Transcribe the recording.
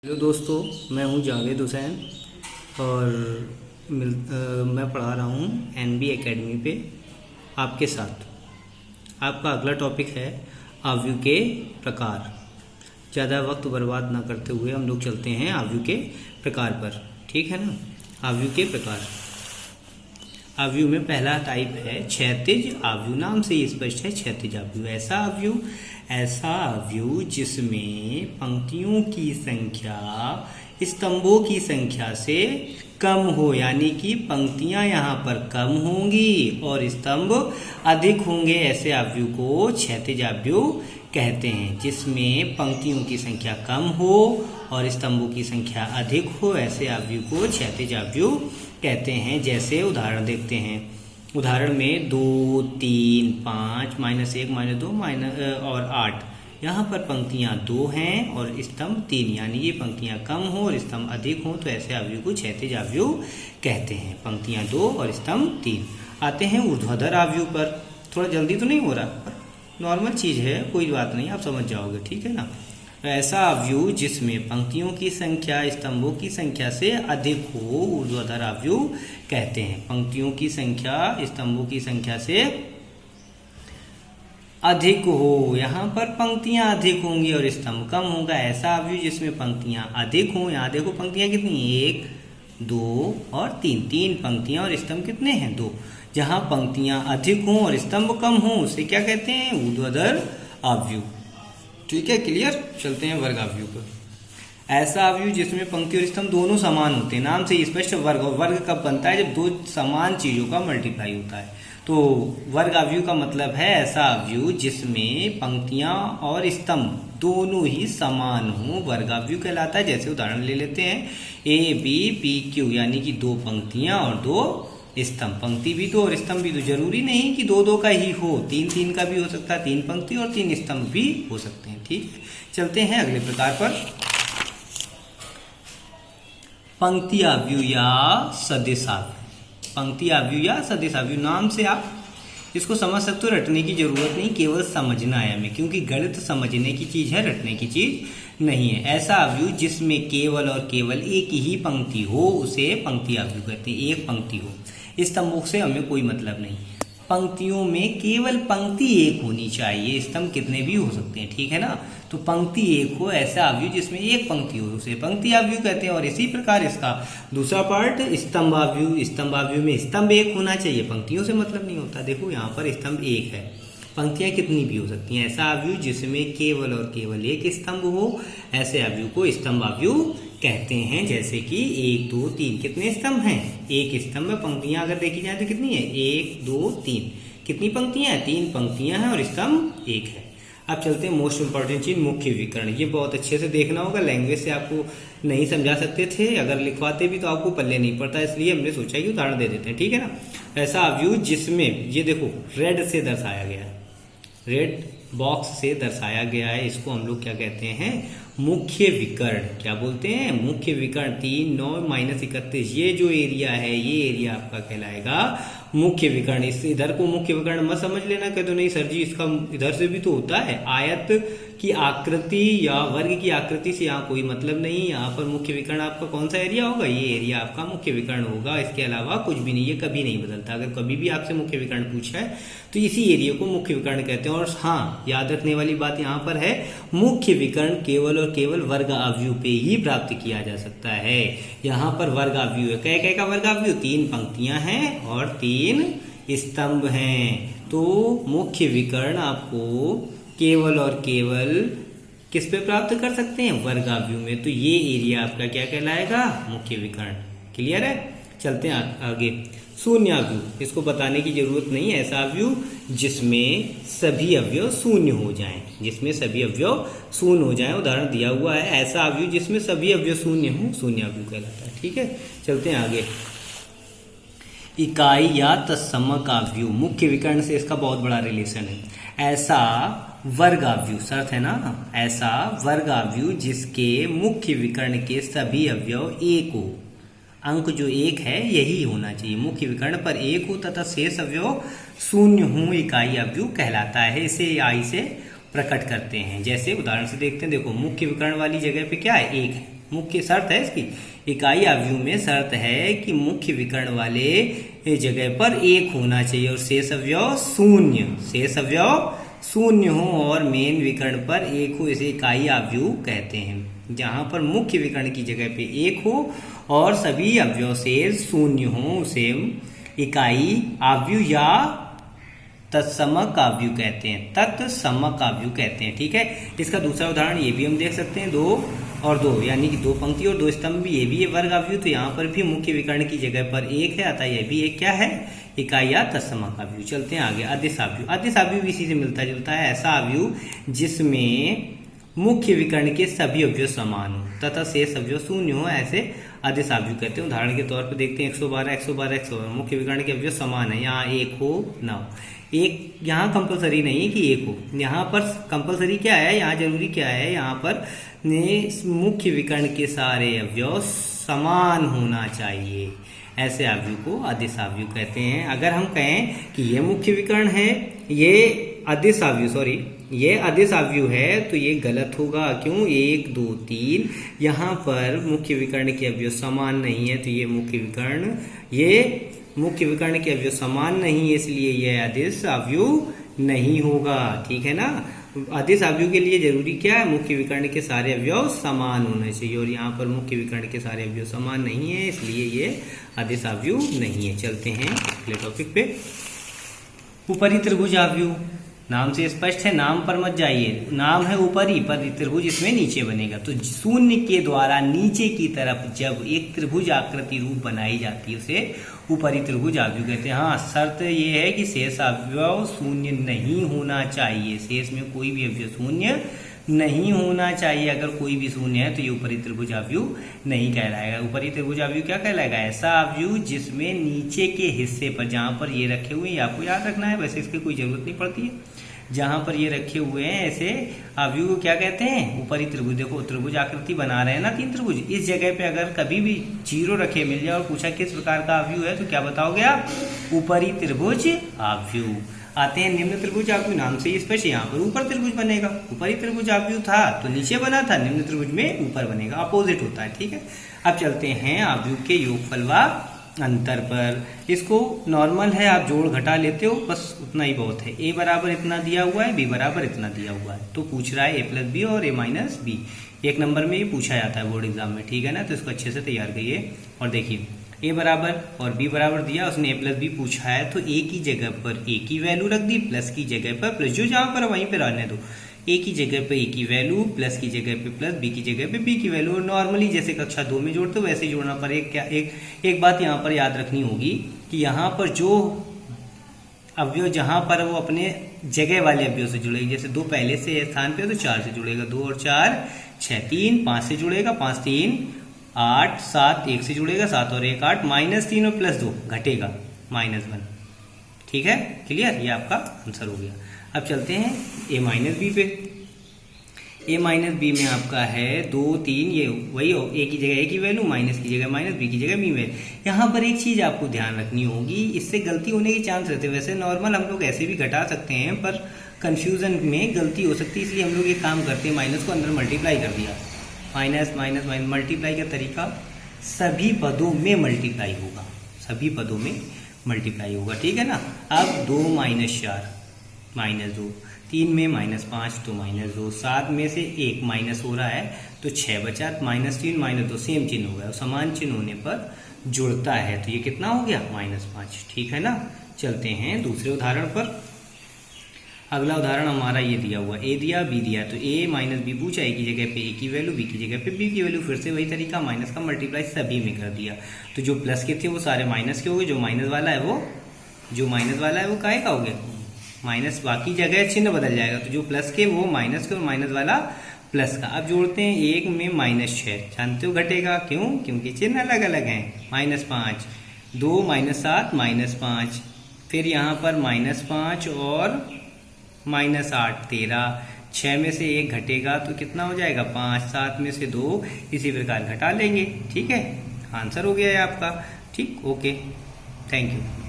Hello दोस्तों, मैं हूं जावेद हुसैन और मैं पढ़ा रहा हूं एनबी एकेडमी पे आपके साथ। आपका अगला टॉपिक है आव्यूह के प्रकार। ज़्यादा वक्त बर्बाद ना करते हुए हम लोग चलते हैं आव्यूह के प्रकार पर, ठीक है ना। आव्यूह के प्रकार। आव्यूह में पहला टाइप है क्षैतिज आव्यूह। नाम से ही स्पष्ट है, क्षैतिज आव्यूह। ऐसा आव्यूह जिसमें पंक्तियों की संख्या स्तंभों की संख्या से कम हो, यानी कि पंक्तियां यहाँ पर कम होंगी और स्तंभ अधिक होंगे। ऐसे आव्यूह को क्षैतिज आव्यूह कहते हैं। जिसमें पंक्तियों की संख्या कम हो और स्तंभों की संख्या अधिक हो, ऐसे आव्यूह को क्षैतिज आव्यूह कहते हैं। जैसे उदाहरण देखते हैं। उदाहरण में 2, 3, 5, -1, -2 और 8। यहाँ पर पंक्तियाँ 2 हैं और स्तंभ 3, यानी ये पंक्तियाँ कम हो और स्तंभ अधिक हो, तो ऐसे आव्यूह को क्षैतिज आव्यूह कहते हैं। पंक्तियाँ 2 और स्तंभ 3। आते हैं ऊर्ध्वाधर आव्यूह पर। थोड़ा जल्दी तो नहीं हो रहा, पर नॉर्मल चीज़ है, कोई बात नहीं, आप समझ जाओगे, ठीक है ना। ऐसा आव्यूह जिसमें पंक्तियों की संख्या स्तंभों की संख्या से अधिक हो, ऊर्ध्वाधर आव्यूह कहते हैं। पंक्तियों की संख्या स्तंभों की संख्या से अधिक हो, यहाँ पर पंक्तियां अधिक होंगी और स्तंभ कम होगा। ऐसा आव्यूह जिसमें पंक्तियां अधिक हों, यहाँ देखो पंक्तियां कितनी, 1, 2 और 3। 3 पंक्तियां और स्तंभ कितने हैं, 2। जहाँ पंक्तियां अधिक हों और स्तंभ कम हों, उसे क्या कहते हैं, ऊर्ध्वाधर आव्यूह। ठीक है, क्लियर। चलते हैं वर्ग आव्यूह पर। ऐसा आव्यूह जिसमें पंक्ति और स्तंभ दोनों समान होते हैं। नाम से स्पष्ट वर्ग। और वर्ग कब बनता है, जब दो समान चीजों का मल्टीप्लाई होता है। तो वर्ग आव्यूह का मतलब है ऐसा आव्यूह जिसमें पंक्तियां और स्तंभ दोनों ही समान हों, वर्ग आव्यूह कहलाता है। जैसे उदाहरण ले लेते हैं, ABPQ, यानी कि 2 पंक्तियां और 2 स्तंभ। पंक्ति भी 2 और स्तंभ भी 2। जरूरी नहीं कि 2-2 का ही हो, 3-3 का भी हो सकता है। 3 पंक्ति और 3 स्तंभ भी हो सकते हैं। ठीक है, चलते हैं अगले प्रकार पर। पंक्ति आव्यूह या सदिश आव्यूह। पंक्ति आव्यूह या सदिश आव्यूह, नाम से आप इसको समझ सकते हो, रटने की जरूरत नहीं, केवल समझना है हमें, क्योंकि गणित समझने की चीज है, रटने की चीज नहीं है। ऐसा आव्यूह जिसमें केवल और केवल एक ही पंक्ति हो, उसे पंक्ति आव्यूह कहते हैं। एक पंक्ति हो, स्तंभों से हमें कोई मतलब नहीं। पंक्तियों में केवल पंक्ति एक होनी चाहिए, स्तंभ कितने भी हो सकते हैं, ठीक है ना। तो पंक्ति एक हो, ऐसा आव्यूह जिसमें एक पंक्ति हो, उसे पंक्ति आव्यूह कहते हैं। और इसी प्रकार इसका दूसरा पार्ट स्तंभ आव्यूह। स्तंभ आव्यूह में स्तंभ एक होना चाहिए, पंक्तियों से मतलब नहीं होता। देखो यहाँ पर स्तंभ एक है, पंक्तियां कितनी भी हो सकती हैं। ऐसा आव्यूह जिसमें केवल और केवल एक स्तंभ हो, ऐसे आव्यूह को स्तंभ आव्यूह कहते हैं। जैसे कि 1, 2, 3 कितने स्तंभ हैं, एक स्तंभ में पंक्तियां अगर देखी जाए तो कितनी है, 1, 2, 3। कितनी पंक्तियां हैं, 3 पंक्तियां हैं और स्तंभ 1 है। अब चलते हैं मोस्ट इंपॉर्टेंट चीज, मुख्य विकर्ण। ये बहुत अच्छे से देखना होगा, लैंग्वेज से आपको नहीं समझा सकते थे, अगर लिखवाते भी तो आपको पल्ले नहीं पड़ता, इसलिए हमने सोचा कि उदाहरण दे देते हैं, ठीक है ना। ऐसा आव्यूह जिसमें, ये देखो रेड से दर्शाया गया है, रेड बॉक्स से दर्शाया गया है, इसको हम लोग क्या कहते हैं, मुख्य विकर्ण। क्या बोलते हैं, मुख्य विकर्ण। 3, 9, -31, ये जो एरिया है, ये एरिया आपका कहलाएगा मुख्य विकर्ण। इस इधर को मुख्य विकर्ण मत समझ लेना, कह दो नहीं सर जी इसका इधर से भी तो होता है। आयत की आकृति या वर्ग की आकृति से यहाँ कोई मतलब नहीं। यहाँ पर मुख्य विकर्ण आपका कौन सा एरिया होगा, ये एरिया आपका मुख्य विकर्ण होगा, इसके अलावा कुछ भी नहीं, ये कभी नहीं बदलता। अगर कभी भी आपसे मुख्य विकर्ण पूछा है तो इसी एरिया को मुख्य विकर्ण कहते हैं। और हाँ, याद रखने वाली बात यहाँ पर है, मुख्य विकर्ण केवल और केवल वर्ग आव्यूह पे ही प्राप्त किया जा सकता है। यहाँ पर वर्ग आव्यूह है, कै का वर्ग आव्यूह, 3 पंक्तियां हैं और 3 स्तंभ हैं। तो मुख्य विकर्ण आपको केवल और केवल किस पे प्राप्त कर सकते हैं, वर्ग आव्यूह में। तो ये एरिया आपका क्या कहलाएगा, मुख्य विकर्ण। क्लियर है, चलते हैं आगे। शून्य आव्यूह, इसको बताने की जरूरत नहीं है। ऐसा आव्यूह जिसमें सभी अवयव शून्य हो जाएं, जिसमें सभी अवयव शून्य हो जाएं। उदाहरण दिया हुआ है, ऐसा आव्यूह जिसमें सभी अवयव शून्य हो, शून्य आव्यूह कहलाता है। ठीक है, चलते हैं आगे। इकाई या तत्समक आव्यूह, मुख्य विकर्ण से इसका बहुत बड़ा रिलेशन है। ऐसा वर्ग आव्यूह, शर्त है ना, ऐसा वर्ग आव्यूह जिसके मुख्य विकर्ण के सभी अवयव एक हो, अंक जो 1 है यही होना चाहिए, मुख्य विकर्ण पर 1 हो तथा शेष अवयव शून्य हो, इकाई आव्यूह कहलाता है। इसे आई से प्रकट करते हैं। जैसे उदाहरण से देखते हैं, देखो मुख्य विकर्ण वाली जगह पे क्या है, 1 है, मुख्य शर्त है इसकी, इकाई अवयव में शर्त है कि मुख्य विकर्ण वाले जगह पर एक होना चाहिए और शेष अवयव शून्य हो और मेन विकर्ण पर एक हो, इसे इकाई अवयव कहते हैं। जहां पर मुख्य विकर्ण की जगह पे एक हो और सभी अवयव शेष शून्य हो उसे इकाई अवयव या तत्समक अवयव कहते हैं, तत्समक अवयव कहते हैं। ठीक है, इसका दूसरा उदाहरण ये भी हम देख सकते हैं, 2 और 2 यानी कि 2 पंक्ति और 2 स्तंभ, ये भी वर्ग अवयव, तो यहाँ पर भी मुख्य विकर्ण की जगह पर एक है, अतः यह भी एक क्या है, इकाई या तत्समक अवयव। चलते हैं आगे, अदिश अवयव। अदिश अवयव इसी से मिलता जुलता है, ऐसा अवयव जिसमें मुख्य विकर्ण के सभी अवयव समान हो तथा शेष अवयव शून्य हो, ऐसे अदिश अवयव कहते हैं। उदाहरण के तौर पर देखते हैं 112, 112, 112, मुख्य विकर्ण के अवयव समान है, यहाँ एक हो ना हो, एक यहाँ कंपलसरी नहीं है कि एक हो, यहाँ पर कंपलसरी क्या है, यहाँ जरूरी क्या है, यहाँ पर मुख्य विकर्ण के सारे अवयव समान होना चाहिए, ऐसे अवयव को अदिश अवयव कहते हैं। अगर हम कहें कि ये मुख्य विकर्ण है, ये अदिश अवयव है, तो ये गलत होगा। क्यों, 1 2 3 यहाँ पर मुख्य विकर्ण के अवयव समान नहीं है, तो ये मुख्य विकर्ण के अवयव समान नहीं है, इसलिए यह अदिश अवयव नहीं होगा। ठीक है ना, अदिश अवयव के लिए जरूरी क्या है, मुख्य विकर्ण के सारे अवयव समान होने चाहिए, और यहाँ पर मुख्य विकर्ण के सारे अवयव समान नहीं है, इसलिए ये अदिश अवयव नहीं है। चलते हैं अगले टॉपिक पे, ऊपरी त्रिभुज अवयव। नाम से स्पष्ट है, नाम पर मत जाइए, नाम है ऊपरी पर त्रिभुज इसमें नीचे बनेगा, तो शून्य के द्वारा नीचे की तरफ जब एक त्रिभुज आकृति रूप बनाई जाती है उसे ऊपरी त्रिभुज अवयव कहते हैं। हाँ, शर्त ये है कि शेष अवयव शून्य नहीं होना चाहिए, शेष में कोई भी अवयव शून्य नहीं होना चाहिए। अगर कोई भी शून्य है तो ये ऊपरी त्रिभुज अवयव नहीं कहलाएगा। ऊपरी त्रिभुज अवयव क्या कहलाएगा, ऐसा अवयव जिसमें नीचे के हिस्से पर, जहां पर ये रखे हुए हैं, आपको याद रखना है, वैसे इसकी कोई जरूरत नहीं पड़ती है, जहां पर ये रखे हुए हैं ऐसे अवयव को क्या कहते हैं, ऊपरी त्रिभुज। देखो त्रिभुज आकृति बना रहे हैं ना 3 त्रिभुज, इस जगह पे अगर कभी भी 0 रखे मिल जाए और पूछा किस प्रकार का अवयव है, तो क्या बताओगे आप, ऊपरी त्रिभुज अवयव। आते हैं निम्न त्रिभुज अवयव। नाम से स्पष्ट, यहाँ पर ऊपर त्रिभुज बनेगा, ऊपरी त्रिभुज अवयव था तो नीचे बना था, निम्न त्रिभुज में ऊपर बनेगा, अपोजिट होता है। ठीक है, अब चलते हैं अवयव के योगफल व अंतर पर। इसको नॉर्मल है, आप जोड़ घटा लेते हो, बस उतना ही बहुत है। a बराबर इतना दिया हुआ है, b बराबर इतना दिया हुआ है, तो पूछ रहा है a + b और a - b। 1 नंबर में ये पूछा जाता है बोर्ड एग्जाम में, ठीक है ना, तो इसको अच्छे से तैयार करिए। और देखिए a बराबर और b बराबर दिया, उसने a + b पूछा है, तो a की जगह पर a की वैल्यू रख दी, प्लस की जगह पर प्लस, जो जहां पर वहीं पे रहने दो, a की जगह पे a की वैल्यू, प्लस की जगह पे प्लस, b की जगह पे b की वैल्यू। और नॉर्मली जैसे कक्षा 2 में जोड़ते हो वैसे ही जोड़ना। पर एक बात यहाँ पर याद रखनी होगी कि यहाँ पर जो अवयव जहाँ पर वो अपने जगह वाले अवयव से जुड़ेगी, जैसे 2 पहले से स्थान पे तो 4 से जुड़ेगा, 2 और 4 6, 3 5 से जुड़ेगा, 5 3 8, 7 1 से जुड़ेगा, 7 और 1 8, -3 और +2 घटेगा, -1। ठीक है, क्लियर, ये आपका आंसर हो गया। अब चलते हैं a - b पे। a - b में आपका है 2 3, ये वही हो, a की जगह a की वैल्यू, माइनस की जगह माइनस, b की जगह b वैल्यू। यहाँ पर एक चीज आपको ध्यान रखनी होगी, इससे गलती होने के चांस रहते हैं। वैसे नॉर्मल हम लोग ऐसे भी घटा सकते हैं, पर कंफ्यूजन में गलती हो सकती है, इसलिए हम लोग ये काम करते हैं, माइनस को अंदर मल्टीप्लाई कर दिया, माइनस माइनस माइनस। मल्टीप्लाई का तरीका सभी पदों में मल्टीप्लाई होगा, सभी पदों में मल्टीप्लाई होगा, ठीक है ना। अब 2 - 4 -2, 3 में -5 तो -2, 7 में से 1 माइनस हो रहा है तो 6 बचा, -3 -2 सेम चिन्ह हो गया, और समान चिन्ह होने पर जुड़ता है, तो ये कितना हो गया, -5। ठीक है ना। चलते हैं दूसरे उदाहरण पर। अगला उदाहरण हमारा ये दिया हुआ, a दिया b दिया, तो a - b पूछा, a की जगह पे a की वैल्यू, b की जगह पे b की वैल्यू, फिर से वही तरीका, माइनस का मल्टीप्लाई सभी में कर दिया, तो जो प्लस के थे वो सारे माइनस के हो गए, जो माइनस वाला है वो काहे का हो गया, माइनस, बाकी जगह चिन्ह बदल जाएगा, तो जो प्लस के वो माइनस के और माइनस वाला प्लस का। अब जोड़ते हैं, 1 में -6, जानते हो घटेगा, क्यों, क्योंकि चिन्ह अलग अलग हैं, -5, 2 - 7 -5, फिर यहाँ पर -5 और -8 13, 6 में से 1 घटेगा तो कितना हो जाएगा, 5, 7 में से 2, इसी प्रकार घटा लेंगे। ठीक है, आंसर हो गया है आपका। ठीक, ओके, थैंक यू।